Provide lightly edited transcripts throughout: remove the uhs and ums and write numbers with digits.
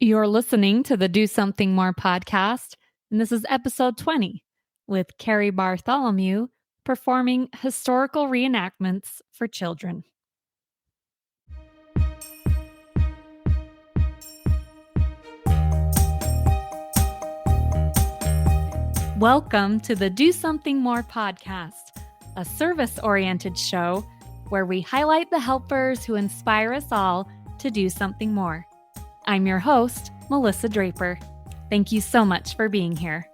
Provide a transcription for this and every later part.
You're listening to the Do Something More podcast, and this is episode 20 with Cari Bartholomew performing historical reenactments for children. Welcome to the Do Something More podcast, a service-oriented show where we highlight the helpers who inspire us all to do something more. I'm your host, Melissa Draper. Thank you so much for being here.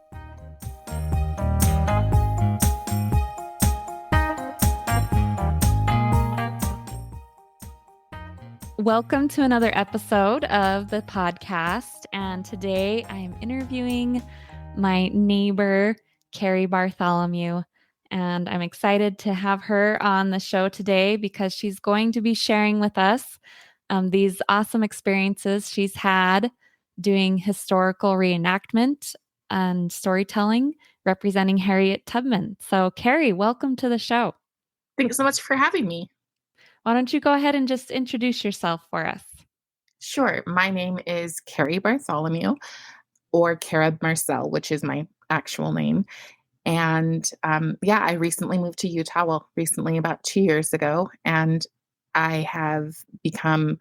Welcome to another episode of the podcast, and today I am interviewing my neighbor, Cari Bartholomew, and I'm excited to have her on the show today because she's going to be sharing with us these awesome experiences she's had doing historical reenactment and storytelling representing Harriet Tubman. So, Cari, welcome to the show. Thanks so much for having me. Why don't you go ahead and just introduce yourself for us? Sure. My name is Cari Bartholomew, or Cara Marcel, which is my actual name. And I recently moved to Utah. Well, recently, about 2 years ago. And I have become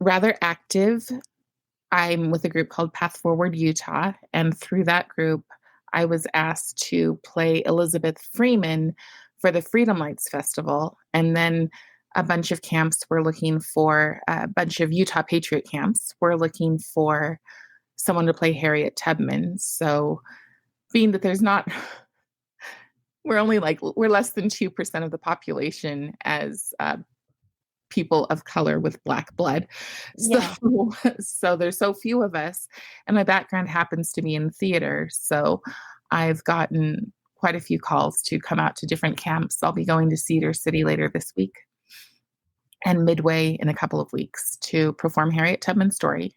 rather active. I'm with a group called Path Forward Utah. And through that group, I was asked to play Elizabeth Freeman for the Freedom Lights Festival. And then a bunch of camps were looking for, a bunch of Utah Patriot camps were looking for someone to play Harriet Tubman. So being that we're less than 2% of the population as people of color with Black blood. Yeah. So there's so few of us, and my background happens to be in theater. So I've gotten quite a few calls to come out to different camps. I'll be going to Cedar City later this week and Midway in a couple of weeks to perform Harriet Tubman's story.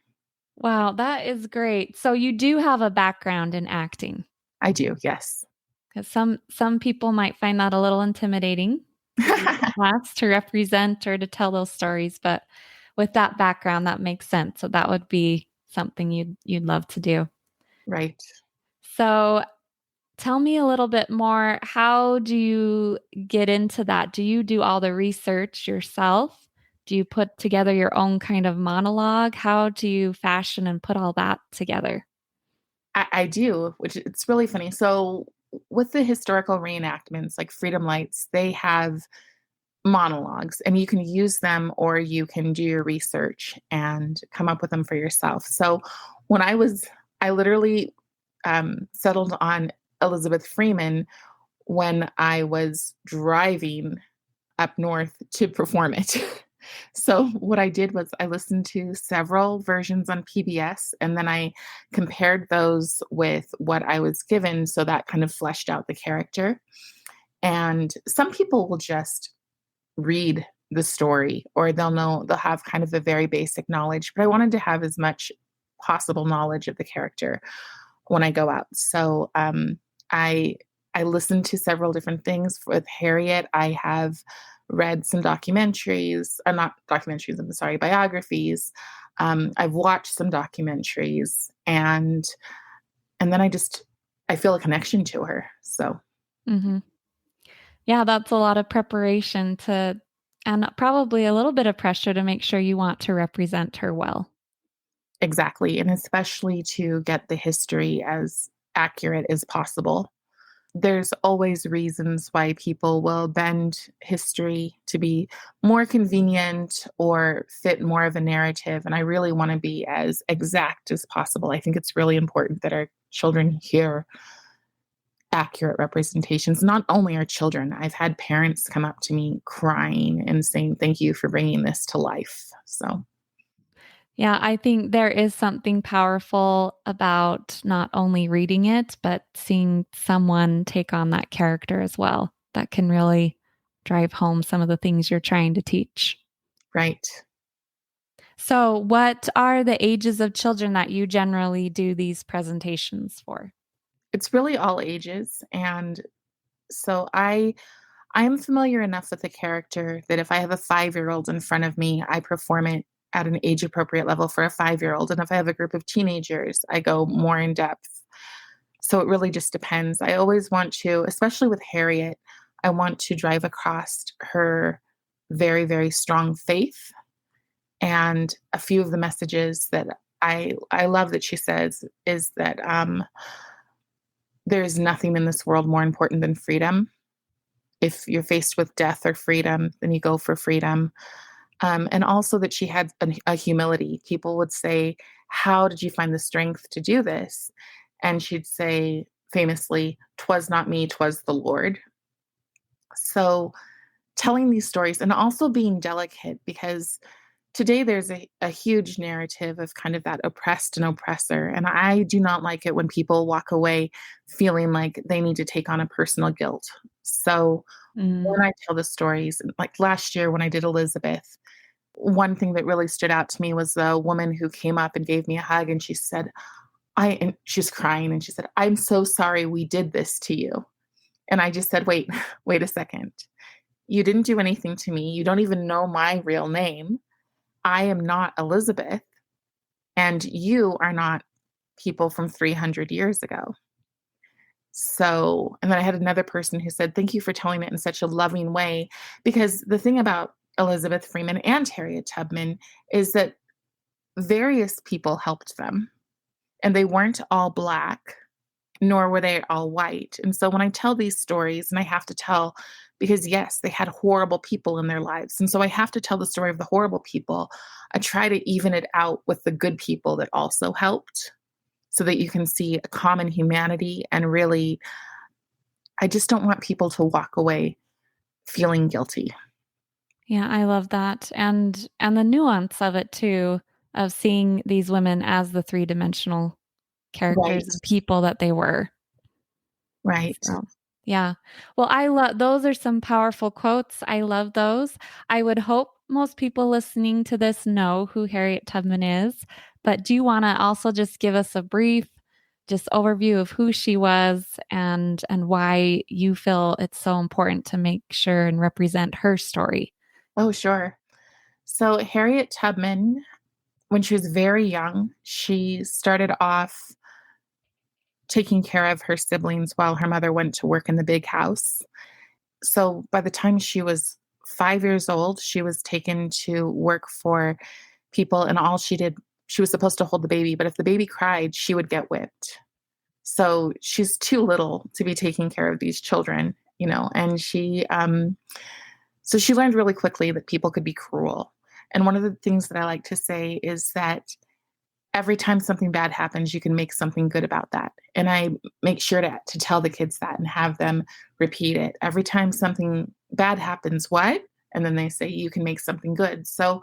Wow, that is great. So you do have a background in acting. I do, yes. Because some people might find that a little intimidating to represent or to tell those stories, but with that background, that makes sense. So that would be something you'd love to do. Right. So tell me a little bit more. How do you get into that? Do you do all the research yourself? Do you put together your own kind of monologue? How do you fashion and put all that together? I do, which it's really funny. So with the historical reenactments like Freedom Lights, they have monologues, and you can use them or you can do your research and come up with them for yourself. So when I literally settled on Elizabeth Freeman when I was driving up north to perform it. So what I did was I listened to several versions on PBS, and then I compared those with what I was given. So that kind of fleshed out the character. And some people will just read the story, or they'll have kind of a very basic knowledge, but I wanted to have as much possible knowledge of the character when I go out. So I listened to several different things with Harriet. I have read some biographies. I've watched some documentaries, and then I feel a connection to her. So, Yeah, that's a lot of preparation and probably a little bit of pressure to make sure you want to represent her well. Exactly. And especially to get the history as accurate as possible. There's always reasons why people will bend history to be more convenient or fit more of a narrative. And I really want to be as exact as possible. I think it's really important that our children hear accurate representations, not only our children. I've had parents come up to me crying and saying, "Thank you for bringing this to life." So. Yeah, I think there is something powerful about not only reading it, but seeing someone take on that character as well. That can really drive home some of the things you're trying to teach. Right. So what are the ages of children that you generally do these presentations for? It's really all ages. And so I'm familiar enough with the character that if I have a 5-year-old in front of me, I perform it at an age appropriate level for a 5-year-old. And if I have a group of teenagers, I go more in depth. So it really just depends. I always want to, especially with Harriet, I want to drive across her very, very strong faith. And a few of the messages that I love that she says is that there is nothing in this world more important than freedom. If you're faced with death or freedom, then you go for freedom. And also that she had a humility. People would say, how did you find the strength to do this? And she'd say famously, "'Twas not me, 'twas the Lord." So telling these stories and also being delicate, because today there's a huge narrative of kind of that oppressed and oppressor. And I do not like it when people walk away feeling like they need to take on a personal guilt. So Mm. when I tell the stories, like last year when I did Elizabeth, one thing that really stood out to me was the woman who came up and gave me a hug, and she said, and she was crying, and she said, "I'm so sorry we did this to you." And I just said, wait a second. You didn't do anything to me. You don't even know my real name. I am not Elizabeth, and you are not people from 300 years ago. So, and then I had another person who said, "Thank you for telling it in such a loving way." Because the thing about Elizabeth Freeman and Harriet Tubman is that various people helped them, and they weren't all Black, nor were they all white. And so when I tell these stories, and I have to tell, because yes, they had horrible people in their lives. And so I have to tell the story of the horrible people. I try to even it out with the good people that also helped so that you can see a common humanity. And really, I just don't want people to walk away feeling guilty. Yeah, I love that. And the nuance of it too, of seeing these women as the three-dimensional characters Right. and people that they were. Right. So, yeah. Well, I love those are some powerful quotes. I love those. I would hope most people listening to this know who Harriet Tubman is, but do you want to also just give us a brief just overview of who she was and why you feel it's so important to make sure and represent her story? Oh, sure. So Harriet Tubman, when she was very young, she started off taking care of her siblings while her mother went to work in the big house. So by the time she was 5 years old, she was taken to work for people, and all she did, she was supposed to hold the baby, but if the baby cried, she would get whipped. So she's too little to be taking care of these children, and so she learned really quickly that people could be cruel. And one of the things that I like to say is that every time something bad happens, you can make something good about that. And I make sure to tell the kids that and have them repeat it. Every time something bad happens, what? And then they say, you can make something good. So,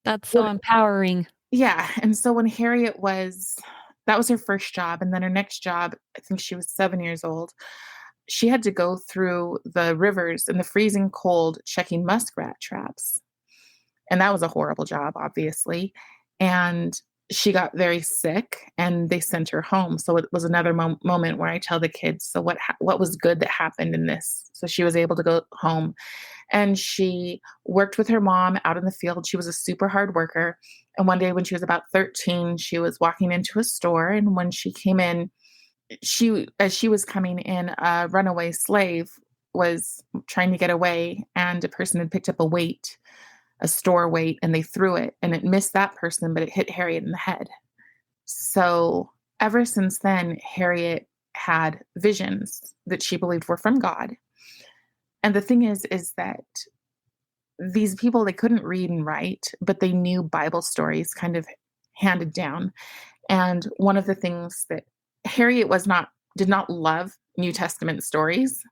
That's so what, empowering. yeah. And so when that was her first job. And then her next job, I think she was 7 years old. She had to go through the rivers in the freezing cold checking muskrat traps. And that was a horrible job, obviously. And she got very sick and they sent her home. So it was another moment where I tell the kids, so what was good that happened in this? So she was able to go home, and she worked with her mom out in the field. She was a super hard worker. And one day when she was about 13, she was walking into a store. And when she came in, as she was coming in, a runaway slave was trying to get away, and a person had picked up a store weight, and they threw it, and it missed that person, but it hit Harriet in the head. So ever since then, Harriet had visions that she believed were from God. And the thing is that these people, they couldn't read and write, but they knew Bible stories kind of handed down. And one of the things that Harriet did not love New Testament stories,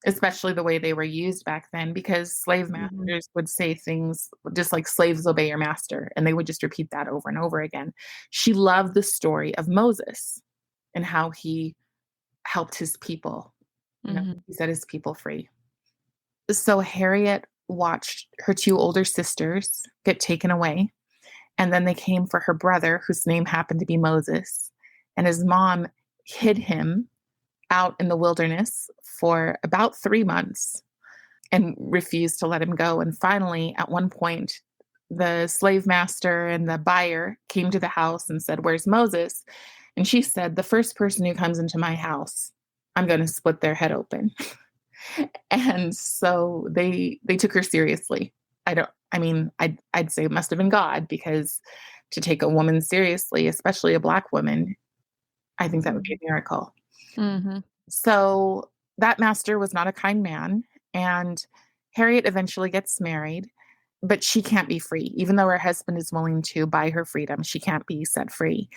especially the way they were used back then, because slave Mhm. masters would say things just like slaves obey your master, and they would just repeat that over and over again. She loved the story of Moses and how he helped his people, Mhm. he set his people free. So Harriet watched her two older sisters get taken away, and then they came for her brother, whose name happened to be Moses, and his mom hid him out in the wilderness for about 3 months and refused to let him go. And finally, at one point, the slave master and the buyer came to the house and said, "Where's Moses?" And she said, "The first person who comes into my house, I'm going to split their head open." And so they took her seriously. I mean, I'd say it must have been God, because to take a woman seriously, especially a Black woman, I think that would be a miracle. Mm-hmm. So that master was not a kind man, and Harriet eventually gets married, but she can't be free. Even though her husband is willing to buy her freedom, she can't be set free.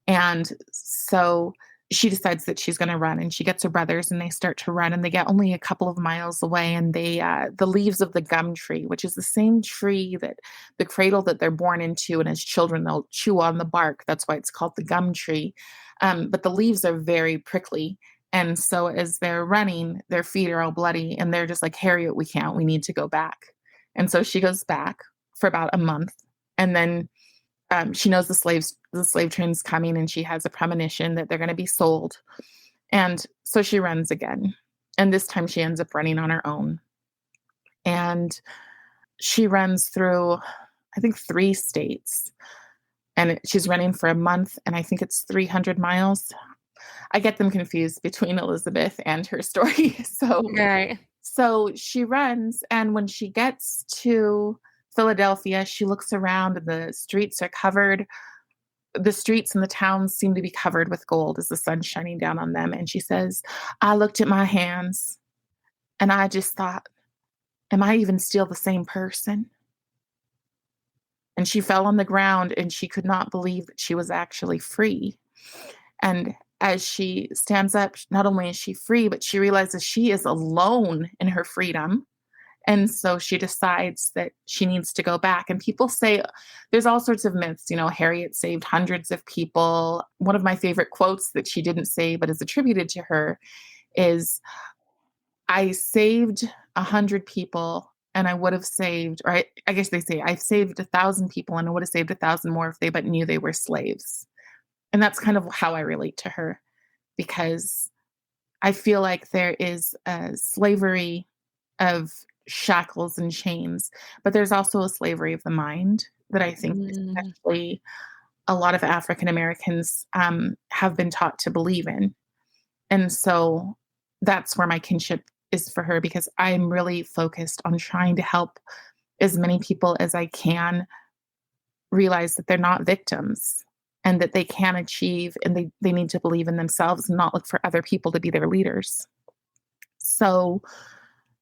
And so she decides that she's going to run, and she gets her brothers and they start to run, and they get only a couple of miles away, and the leaves of the gum tree, which is the same tree that the cradle that they're born into, and as children they'll chew on the bark. That's why it's called the gum tree. But the leaves are very prickly, and so as they're running, their feet are all bloody, and they're just like, "Harriet, we need to go back." And so she goes back for about a month, and then she knows the slave train's coming, and she has a premonition that they're going to be sold. And so she runs again. And this time she ends up running on her own. And she runs through, I think, 3 states. And she's running for a month, and I think it's 300 miles. I get them confused between Elizabeth and her story. Right. So she runs, and when she gets to Philadelphia, she looks around, and the streets and the towns seem to be covered with gold as the sun's shining down on them. And she says, "I looked at my hands and I just thought, am I even still the same person?" And she fell on the ground, and she could not believe that she was actually free. And as she stands up, not only is she free, but she realizes she is alone in her freedom. And so she decides that she needs to go back. And people say there's all sorts of myths. Harriet saved hundreds of people. One of my favorite quotes that she didn't say but is attributed to her is, "I saved 100 people, and I would have saved," or I guess they say, "I saved 1,000 people, and I would have saved 1,000 more if they but knew they were slaves." And that's kind of how I relate to her, because I feel like there is a slavery of shackles and chains, but there's also a slavery of the mind that I think, Mm. especially a lot of African Americans have been taught to believe in. And so that's where my kinship is for her, because I'm really focused on trying to help as many people as I can realize that they're not victims, and that they can achieve, and they need to believe in themselves and not look for other people to be their leaders. So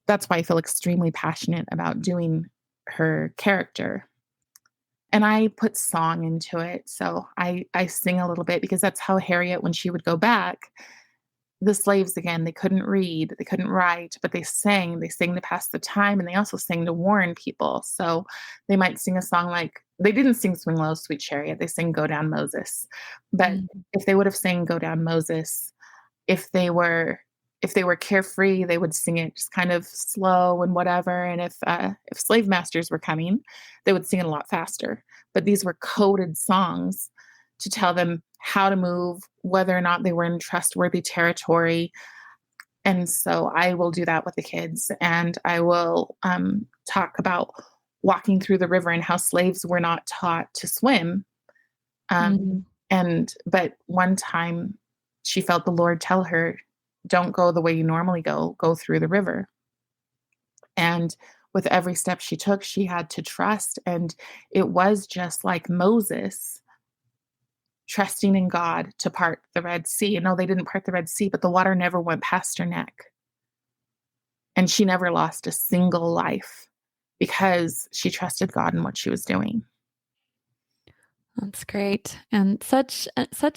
that's why I feel extremely passionate about doing her character. And I put song into it. So I sing a little bit, because that's how Harriet, when she would go back, the slaves, again, they couldn't read, they couldn't write, but they sang to pass the time, and they also sang to warn people. So they might sing a song like, they didn't sing "Swing Low, Sweet Chariot," they sang "Go Down Moses." But Mm. if they would have sang "Go Down Moses," if they were if they were carefree, they would sing it just kind of slow and whatever. And if slave masters were coming, they would sing it a lot faster. But these were coded songs to tell them how to move, whether or not they were in trustworthy territory. And so I will do that with the kids, and I will talk about walking through the river and how slaves were not taught to swim. Um, Mm. but one time she felt the Lord tell her, "Don't go the way you normally go through the river." And with every step she took, she had to trust. And it was just like Moses trusting in God to part the Red Sea. And no, they didn't part the Red Sea, but the water never went past her neck. And she never lost a single life because she trusted God in what she was doing. That's great. And such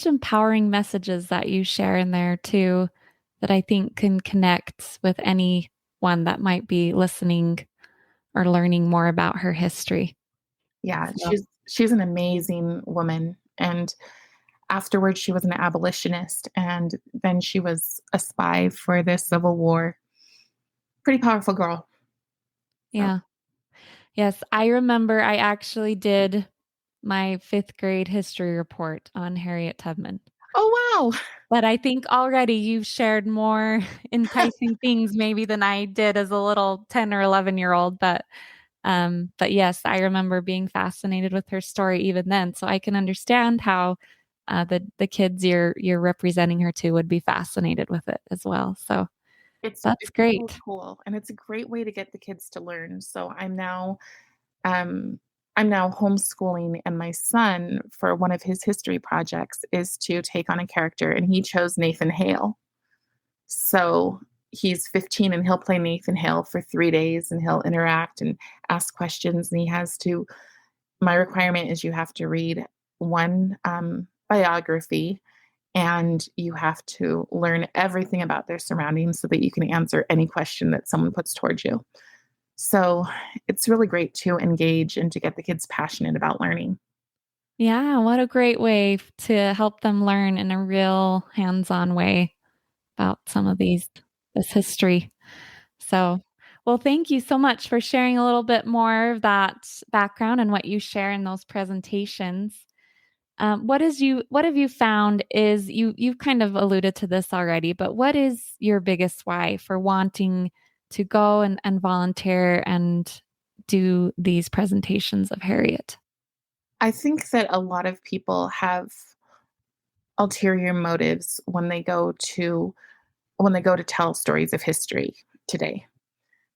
empowering messages that you share in there too, that I think can connect with anyone that might be listening or learning more about her history. Yeah, So, she's an amazing woman. And afterwards she was an abolitionist, and then she was a spy for the Civil War. Pretty powerful girl. So, yeah. Yes, I remember I actually did my 5th grade history report on Harriet Tubman. oh wow. But I think already you've shared more enticing things maybe than I did as a little 10 or 11-year-old, but But yes, I remember being fascinated with her story even then. So I can understand how the kids you're representing her to would be fascinated with it as well. So that's It's so great. cool, and it's a great way to get the kids to learn. So um I'm now homeschooling, and my son, for one of his history projects, is to take on a character, and he chose Nathan Hale. So he's 15 and he'll play Nathan Hale for 3 days, and he'll interact and ask questions. And he has to, my requirement is you have to read one biography, and you have to learn everything about their surroundings so that you can answer any question that someone puts towards you. So it's really great to engage and to get the kids passionate about learning. Yeah, what a great way to help them learn in a real hands-on way about some of this history. So, well, thank you so much for sharing a little bit more of that background and what you share in those presentations. What have you found is you've kind of alluded to this already, but what is your biggest why for wanting to go and volunteer and do these presentations of Harriet? I think that a lot of people have ulterior motives when they go to tell stories of history today.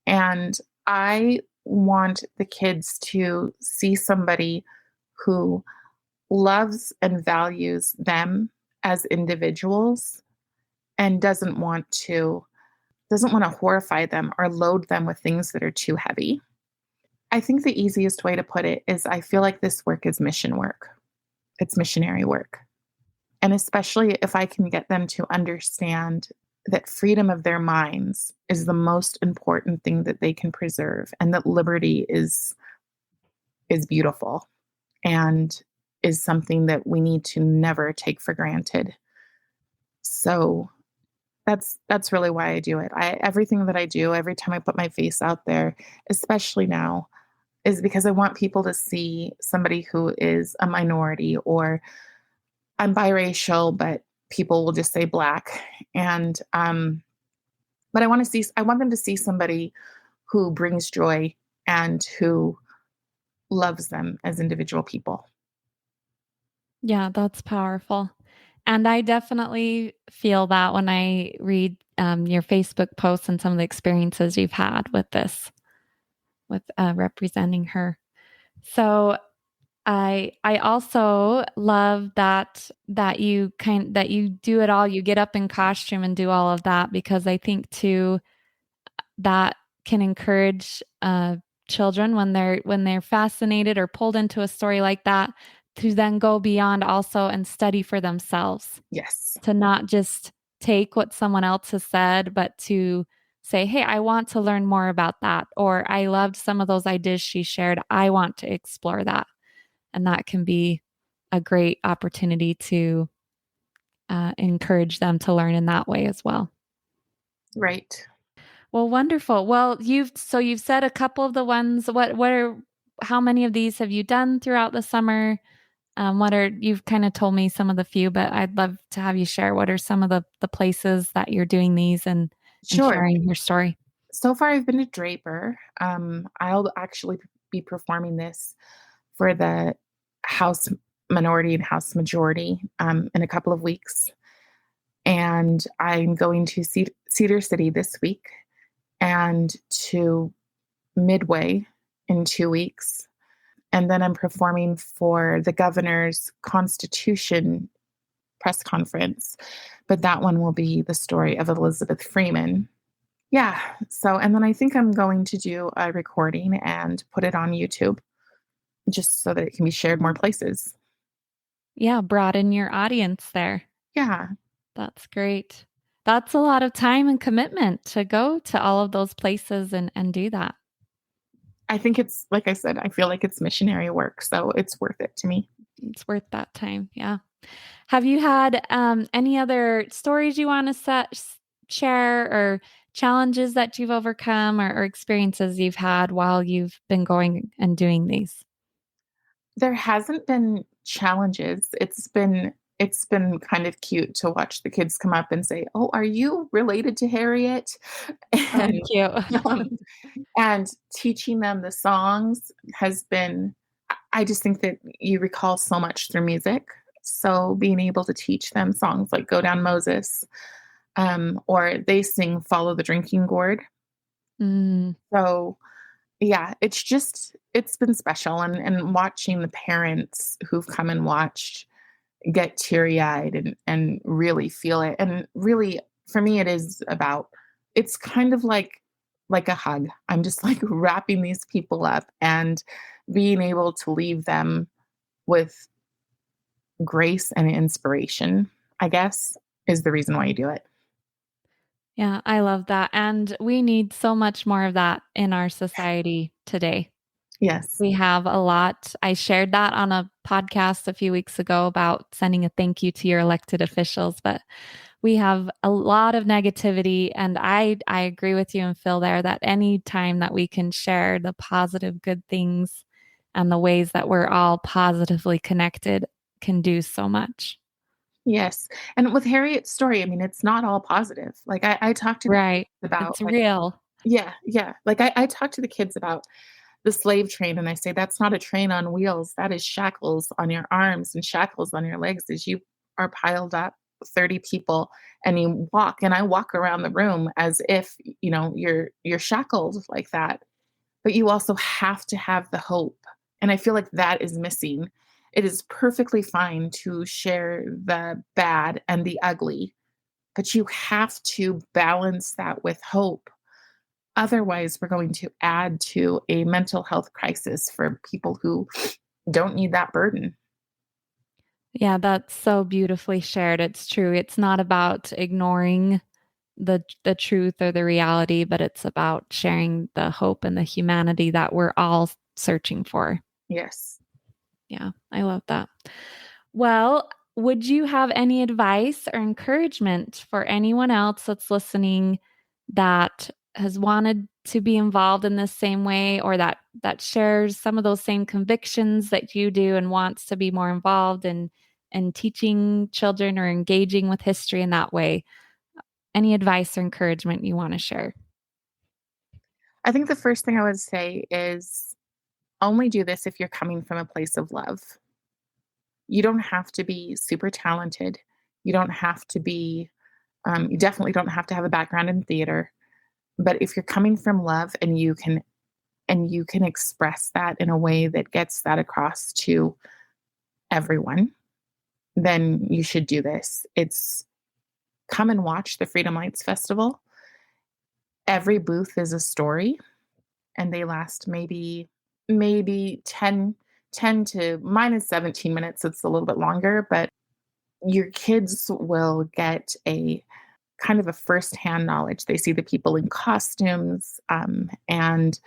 And I want the kids to see somebody who loves and values them as individuals, and doesn't want to horrify them or load them with things that are too heavy. I think the easiest way to put it is I feel like this work is mission work. It's missionary work. And especially if I can get them to understand that freedom of their minds is the most important thing that they can preserve, and that liberty is beautiful and is something that we need to never take for granted. So that's really why I do it. Everything that I do, every time I put my face out there, especially now, is because I want people to see somebody who is a minority, or I'm biracial, but people will just say black. And but I want them to see somebody who brings joy and who loves them as individual people. Yeah, that's powerful. And I definitely feel that when I read your Facebook posts and some of the experiences you've had with this, with representing her. So I also love that you do it all. You get up in costume and do all of that because I think too that can encourage children when they're fascinated or pulled into a story like that to then go beyond also and study for themselves, Yes. to not just take what someone else has said, but to say, hey, I want to learn more about that. Or I loved some of those ideas she shared. I want to explore that. And that can be a great opportunity to encourage them to learn in that way as well. Right. Well, wonderful. Well, you've said a couple of the ones. What are how many of these have you done throughout the summer? What are you've kind of told me some of the few, but I'd love to have you share what are some of the places that you're doing these and Sure. sharing your story. So far, I've been to Draper. I'll actually be performing this for the House minority and House majority in a couple of weeks. And I'm going to Cedar City this week, and to Midway in 2 weeks. And then I'm performing for the governor's Constitution press conference, but that one will be the story of Elizabeth Freeman. Yeah. So, and then I think I'm going to do a recording and put it on YouTube just so that it can be shared more places. Yeah, broaden your audience there. Yeah. That's great. That's a lot of time and commitment to go to all of those places and do that. I think it's, like I said, I feel like it's missionary work. So it's worth it to me. It's worth that time. Yeah. Have you had any other stories you want to share or challenges that you've overcome or experiences you've had while you've been going and doing these? There hasn't been challenges. It's been it's been kind of cute to watch the kids come up and say, "Oh, are you related to Harriet?" Oh, And, cute. um, and teaching them the songs has been I just think that you recall so much through music. So being able to teach them songs like Go Down Moses, or they sing Follow the Drinking Gourd. Mm. So yeah, it's been special and watching the parents who've come and watched get teary-eyed and really feel it. And really for me it is about it's kind of like a hug. I'm just like wrapping these people up and being able to leave them with grace and inspiration, I guess, is the reason why you do it. Yeah, I love that. And we need so much more of that in our society today. Yes. We have a lot. I shared that on a podcast a few weeks ago about sending a thank you to your elected officials, but we have a lot of negativity. And I agree with you and Phil there that any time that we can share the positive, good things and the ways that we're all positively connected can do so much. Yes. And with Harriet's story, I mean, it's not all positive. Like I talked to the Right. kids about It's like real. yeah, yeah. Like I talk to the kids about the slave train and I say that's not a train on wheels. That is shackles on your arms and shackles on your legs as you are piled up 30 people and you walk and I walk around the room as if you're shackled like that. But you also have to have the hope. And I feel like that is missing. It is perfectly fine to share the bad and the ugly, but you have to balance that with hope. Otherwise, we're going to add to a mental health crisis for people who don't need that burden. Yeah, that's so beautifully shared. It's true. It's not about ignoring the truth or the reality, but it's about sharing the hope and the humanity that we're all searching for. Yes. Yeah, I love that. Well, would you have any advice or encouragement for anyone else that's listening that has wanted to be involved in this same way or that shares some of those same convictions that you do and wants to be more involved in teaching children or engaging with history in that way? Any advice or encouragement you want to share? I think the first thing I would say is only do this if you're coming from a place of love. You don't have to be super talented. You don't have to be, you definitely don't have to have a background in theater. But if you're coming from love and you can express that in a way that gets that across to everyone, then you should do this. It's come and watch the Freedom Lights Festival. Every booth is a story and they last maybe 10 to mine is 17 minutes. It's a little bit longer, but your kids will get a kind of a firsthand knowledge. They see the people in costumes, and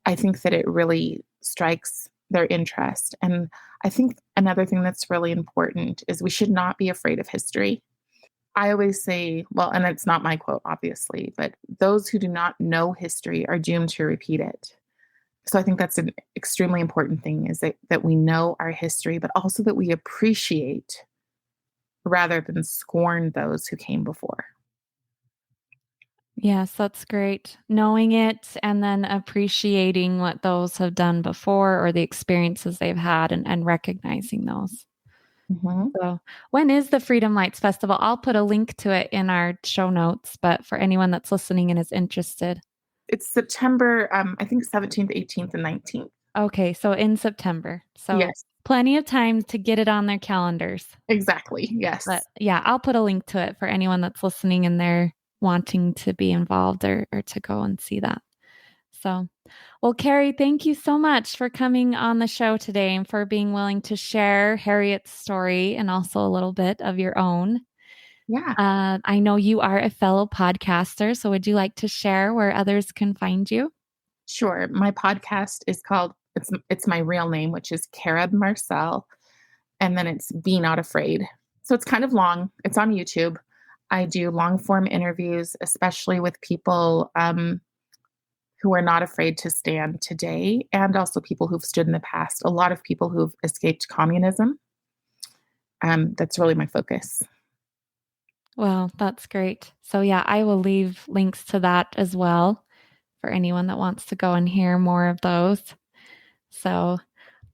I think that it really strikes their interest. And I think another thing that's really important is we should not be afraid of history. I always say, well, and it's not my quote, obviously, but those who do not know history are doomed to repeat it. So I think that's an extremely important thing is that we know our history, but also that we appreciate rather than scorn those who came before. Yes, that's great. Knowing it and then appreciating what those have done before or the experiences they've had and recognizing those. Mhm. So, when is the Freedom Lights Festival? I'll put a link to it in our show notes, but for anyone that's listening and is interested. It's September, I think 17th, 18th, and 19th. Okay, so in September. So, Yes, plenty of time to get it on their calendars. exactly. But Yes. yeah, I'll put a link to it for anyone that's listening and they're wanting to be involved or to go and see that. So, well, Cari, thank you so much for coming on the show today and for being willing to share Harriet's story and also a little bit of your own. Yeah, I know you are a fellow podcaster, so would you like to share where others can find you? sure. My podcast is called it's my real name, which is Carib Marcel, and then it's Be Not Afraid. So it's kind of long. It's on YouTube. I do long form interviews, especially with people who are not afraid to stand today, and also people who've stood in the past. A lot of people who've escaped communism. That's really my focus. Well, that's great. So, yeah, I will leave links to that as well for anyone that wants to go and hear more of those. So,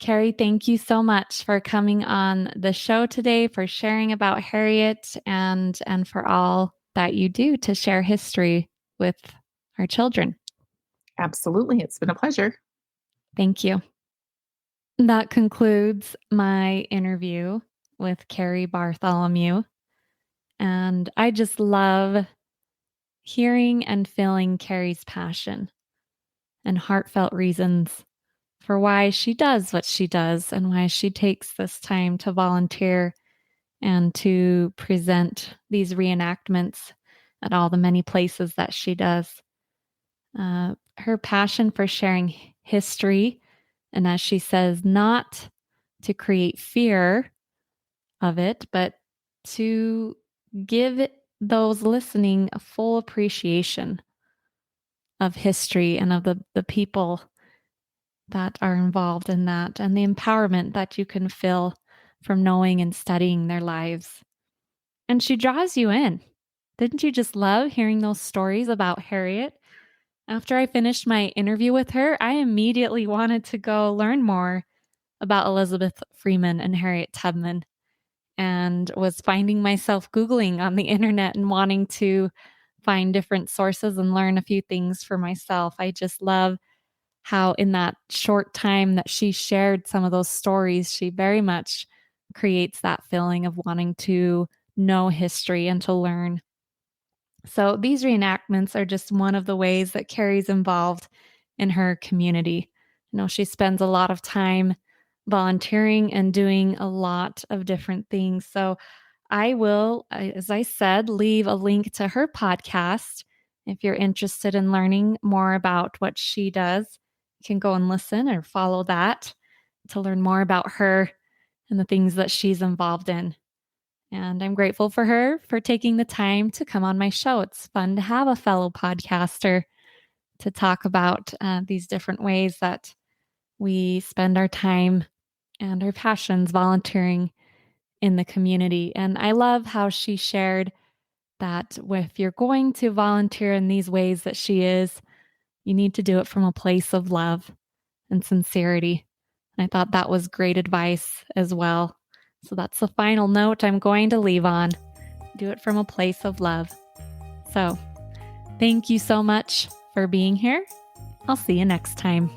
Cari, thank you so much for coming on the show today, for sharing about Harriet and for all that you do to share history with our children. Absolutely. It's been a pleasure. Thank you. That concludes my interview with Cari Bartholomew. And I just love hearing and feeling Cari's passion and heartfelt reasons for why she does what she does and why she takes this time to volunteer and to present these reenactments at all the many places that she does. Her passion for sharing history, and as she says, not to create fear of it, but to give those listening a full appreciation of history and of the people that are involved in that and the empowerment that you can feel from knowing and studying their lives. And she draws you in. Didn't you just love hearing those stories about Harriet? After I finished my interview with her, I immediately wanted to go learn more about Elizabeth Freeman and Harriet Tubman and was finding myself Googling on the internet and wanting to find different sources and learn a few things for myself. I just love how, in that short time that she shared some of those stories, she very much creates that feeling of wanting to know history and to learn. So, these reenactments are just one of the ways that Cari's involved in her community. She spends a lot of time volunteering and doing a lot of different things. So, I will, as I said, leave a link to her podcast. If you're interested in learning more about what she does, you can go and listen or follow that to learn more about her and the things that she's involved in. And I'm grateful for her for taking the time to come on my show. It's fun to have a fellow podcaster to talk about these different ways that we spend our time and our passions volunteering in the community. And I love how she shared that if you're going to volunteer in these ways that she is, you need to do it from a place of love and sincerity. And I thought that was great advice as well. So that's the final note I'm going to leave on. Do it from a place of love. So thank you so much for being here. I'll see you next time.